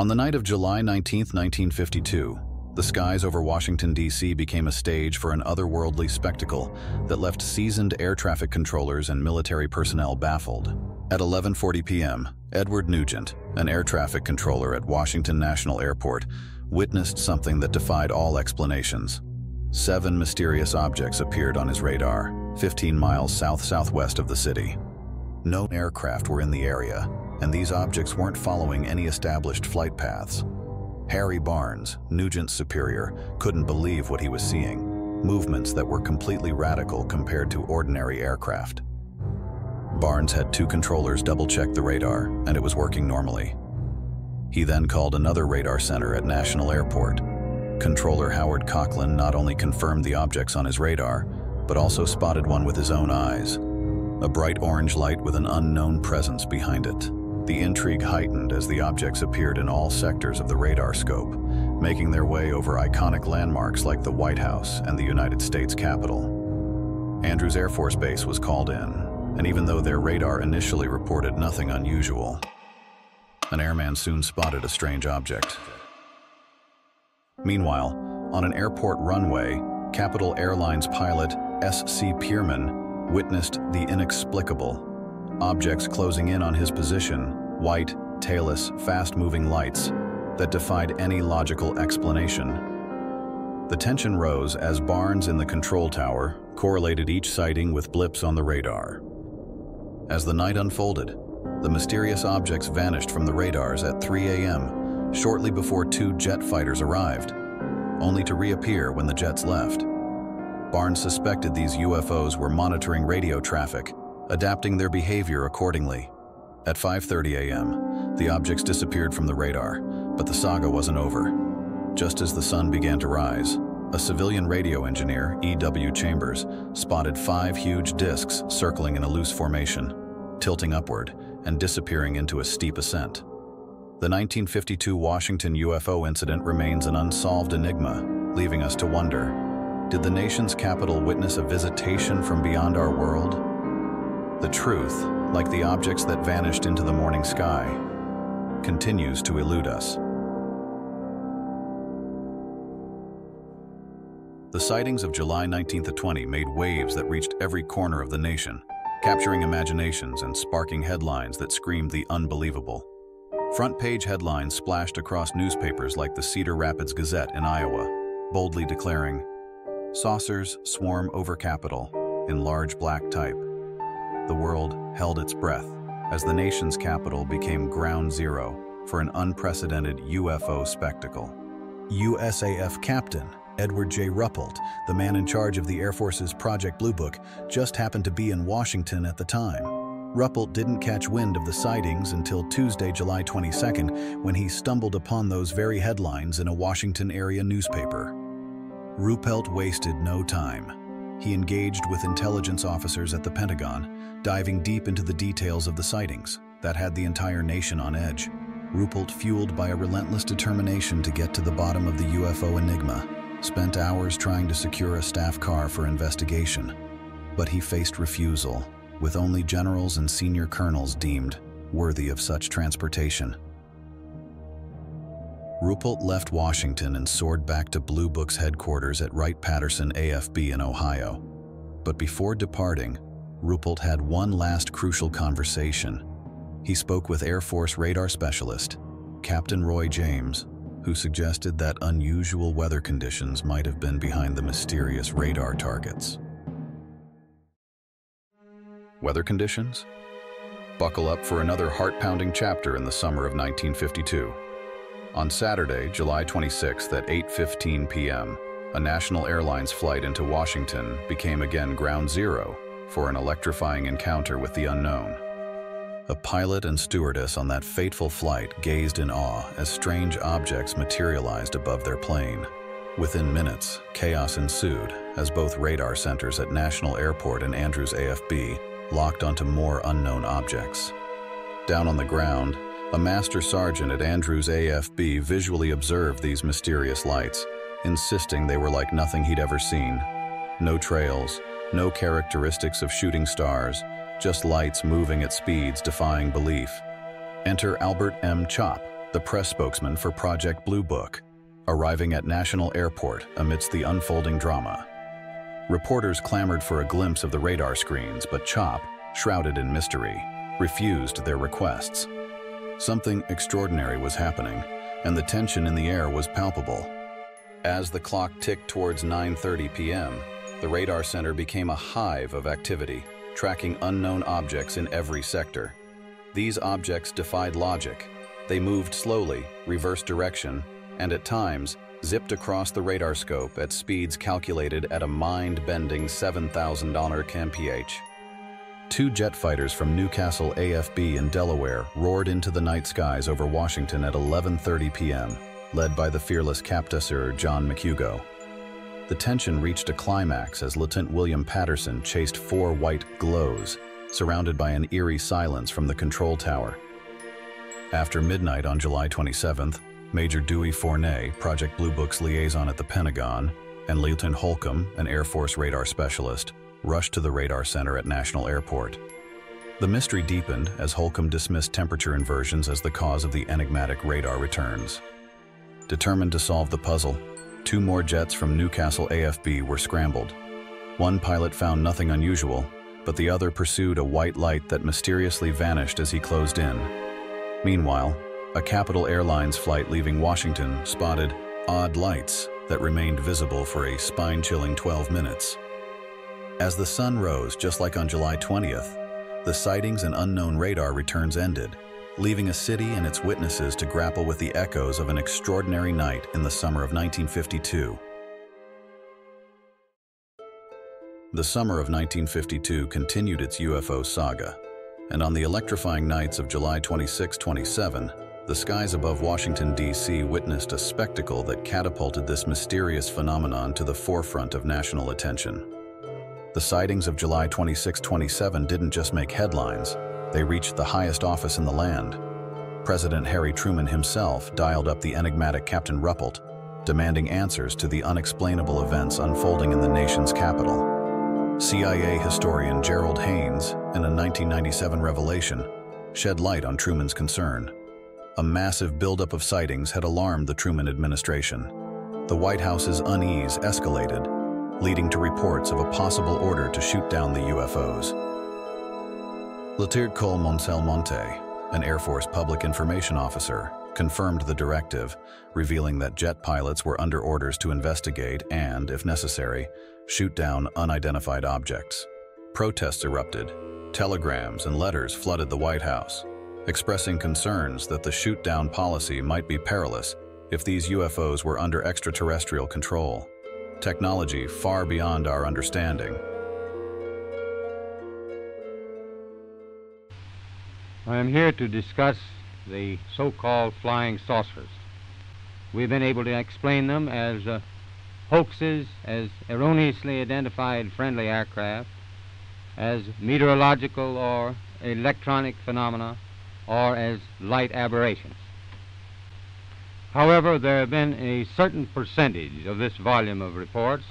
On the night of July 19, 1952, the skies over Washington, D.C. became a stage for an otherworldly spectacle that left seasoned air traffic controllers and military personnel baffled. At 11:40 p.m., Edward Nugent, an air traffic controller at Washington National Airport, witnessed something that defied all explanations. 7 mysterious objects appeared on his radar, 15 miles south-southwest of the city. No aircraft were in the area, and these objects weren't following any established flight paths. Harry Barnes, Nugent's superior, couldn't believe what he was seeing, movements that were completely radical compared to ordinary aircraft. Barnes had 2 controllers double-check the radar, and it was working normally. He then called another radar center at National Airport. Controller Howard Coughlin not only confirmed the objects on his radar, but also spotted one with his own eyes, a bright orange light with an unknown presence behind it. The intrigue heightened as the objects appeared in all sectors of the radar scope, making their way over iconic landmarks like the White House and the United States Capitol. Andrews Air Force Base was called in, and even though their radar initially reported nothing unusual, an airman soon spotted a strange object. Meanwhile, on an airport runway, Capital Airlines pilot S.C. Pierman witnessed the inexplicable. Objects closing in on his position, white, tailless, fast-moving lights that defied any logical explanation. The tension rose as Barnes in the control tower correlated each sighting with blips on the radar. As the night unfolded, the mysterious objects vanished from the radars at 3 a.m., shortly before 2 jet fighters arrived, only to reappear when the jets left. Barnes suspected these UFOs were monitoring radio traffic, adapting their behavior accordingly. At 5:30 a.m., the objects disappeared from the radar, but the saga wasn't over. Just as the sun began to rise, a civilian radio engineer, E.W. Chambers, spotted 5 huge discs circling in a loose formation, tilting upward and disappearing into a steep ascent. The 1952 Washington UFO incident remains an unsolved enigma, leaving us to wonder, did the nation's capital witness a visitation from beyond our world? The truth, like the objects that vanished into the morning sky, continues to elude us. The sightings of July 19-20 made waves that reached every corner of the nation, capturing imaginations and sparking headlines that screamed the unbelievable. Front-page headlines splashed across newspapers like the Cedar Rapids Gazette in Iowa, boldly declaring, "Saucers swarm over Capitol," in large black type. The world held its breath as the nation's capital became ground zero for an unprecedented UFO spectacle. USAF Captain Edward J. Ruppelt, the man in charge of the Air Force's Project Bluebook, just happened to be in Washington at the time. Ruppelt didn't catch wind of the sightings until Tuesday, July 22nd, when he stumbled upon those very headlines in a Washington area newspaper. Ruppelt wasted no time. He engaged with intelligence officers at the Pentagon, diving deep into the details of the sightings that had the entire nation on edge. Ruppelt, fueled by a relentless determination to get to the bottom of the UFO enigma, spent hours trying to secure a staff car for investigation. But he faced refusal, with only generals and senior colonels deemed worthy of such transportation. Ruppelt left Washington and soared back to Blue Book's headquarters at Wright-Patterson AFB in Ohio. But before departing, Ruppelt had one last crucial conversation. He spoke with Air Force radar specialist, Captain Roy James, who suggested that unusual weather conditions might have been behind the mysterious radar targets. Weather conditions? Buckle up for another heart-pounding chapter in the summer of 1952. On Saturday, July 26th at 8:15 p.m., a National Airlines flight into Washington became again ground zero for an electrifying encounter with the unknown. A pilot and stewardess on that fateful flight gazed in awe as strange objects materialized above their plane. Within minutes, chaos ensued as both radar centers at National Airport and Andrews AFB locked onto more unknown objects. Down on the ground, a master sergeant at Andrews AFB visually observed these mysterious lights, insisting they were like nothing he'd ever seen. No trails, no characteristics of shooting stars, just lights moving at speeds defying belief. Enter Albert M. Chop, the press spokesman for Project Blue Book, arriving at National Airport amidst the unfolding drama. Reporters clamored for a glimpse of the radar screens, but CHOP, shrouded in mystery, refused their requests. Something extraordinary was happening, and the tension in the air was palpable. As the clock ticked towards 9:30 p.m., the radar center became a hive of activity, tracking unknown objects in every sector. These objects defied logic. They moved slowly, reversed direction, and at times zipped across the radar scope at speeds calculated at a mind-bending $7,000 kmph. Two jet fighters from Newcastle AFB in Delaware roared into the night skies over Washington at 11:30 p.m., led by the fearless Captain John McHugo. The tension reached a climax as Lieutenant William Patterson chased four white glows, surrounded by an eerie silence from the control tower. After midnight on July 27th, Major Dewey Fournay, Project Blue Book's liaison at the Pentagon, and Lieutenant Holcomb, an Air Force radar specialist, rushed to the radar center at National Airport. The mystery deepened as Holcomb dismissed temperature inversions as the cause of the enigmatic radar returns. Determined to solve the puzzle, two more jets from Newcastle AFB were scrambled. One pilot found nothing unusual, but the other pursued a white light that mysteriously vanished as he closed in. Meanwhile, a Capital Airlines flight leaving Washington spotted odd lights that remained visible for a spine-chilling 12 minutes. As the sun rose, just like on July 20th, the sightings and unknown radar returns ended, leaving a city and its witnesses to grapple with the echoes of an extraordinary night in the summer of 1952. The summer of 1952 continued its UFO saga, and on the electrifying nights of July 26-27, the skies above Washington, D.C. witnessed a spectacle that catapulted this mysterious phenomenon to the forefront of national attention. The sightings of July 26-27 didn't just make headlines, they reached the highest office in the land. President Harry Truman himself dialed up the enigmatic Captain Ruppelt, demanding answers to the unexplainable events unfolding in the nation's capital. CIA historian Gerald Haynes, in a 1997 revelation, shed light on Truman's concern. A massive buildup of sightings had alarmed the Truman administration. The White House's unease escalated, leading to reports of a possible order to shoot down the UFOs. Lieutenant Col Monselmonte, an Air Force public information officer, confirmed the directive, revealing that jet pilots were under orders to investigate and, if necessary, shoot down unidentified objects. Protests erupted. Telegrams and letters flooded the White House, expressing concerns that the shoot-down policy might be perilous if these UFOs were under extraterrestrial control, technology far beyond our understanding. I am here to discuss the so-called flying saucers. We've been able to explain them as hoaxes, as erroneously identified friendly aircraft, as meteorological or electronic phenomena, or as light aberrations. However, there have been a certain percentage of this volume of reports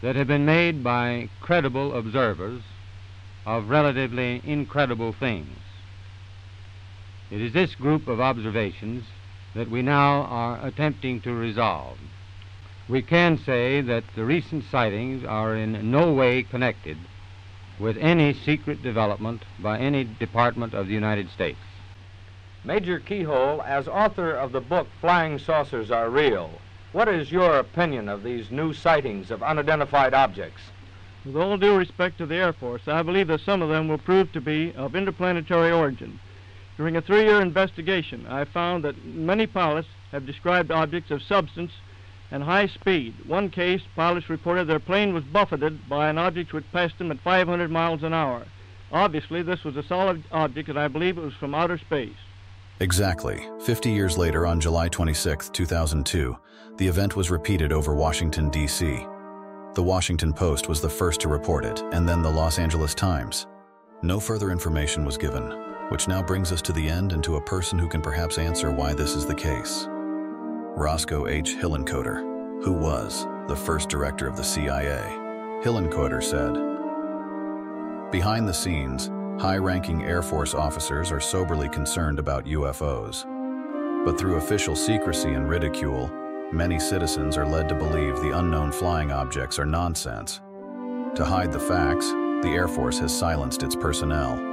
that have been made by credible observers of relatively incredible things. It is this group of observations that we now are attempting to resolve. We can say that the recent sightings are in no way connected with any secret development by any department of the United States. Major Keyhole, as author of the book Flying Saucers Are Real, what is your opinion of these new sightings of unidentified objects? With all due respect to the Air Force, I believe that some of them will prove to be of interplanetary origin. During a 3-year investigation, I found that many pilots have described objects of substance and high speed. One case, pilots reported their plane was buffeted by an object which passed them at 500 miles an hour. Obviously, this was a solid object, and I believe it was from outer space. Exactly. 50 years later, on July 26, 2002, the event was repeated over Washington, D.C. The Washington Post was the first to report it, and then the Los Angeles Times. No further information was given, which now brings us to the end and to a person who can perhaps answer why this is the case. Roscoe H. Hillenkoetter, who was the first director of the CIA. Hillenkoetter said, "Behind the scenes, high-ranking Air Force officers are soberly concerned about UFOs. But through official secrecy and ridicule, many citizens are led to believe the unknown flying objects are nonsense. To hide the facts, the Air Force has silenced its personnel.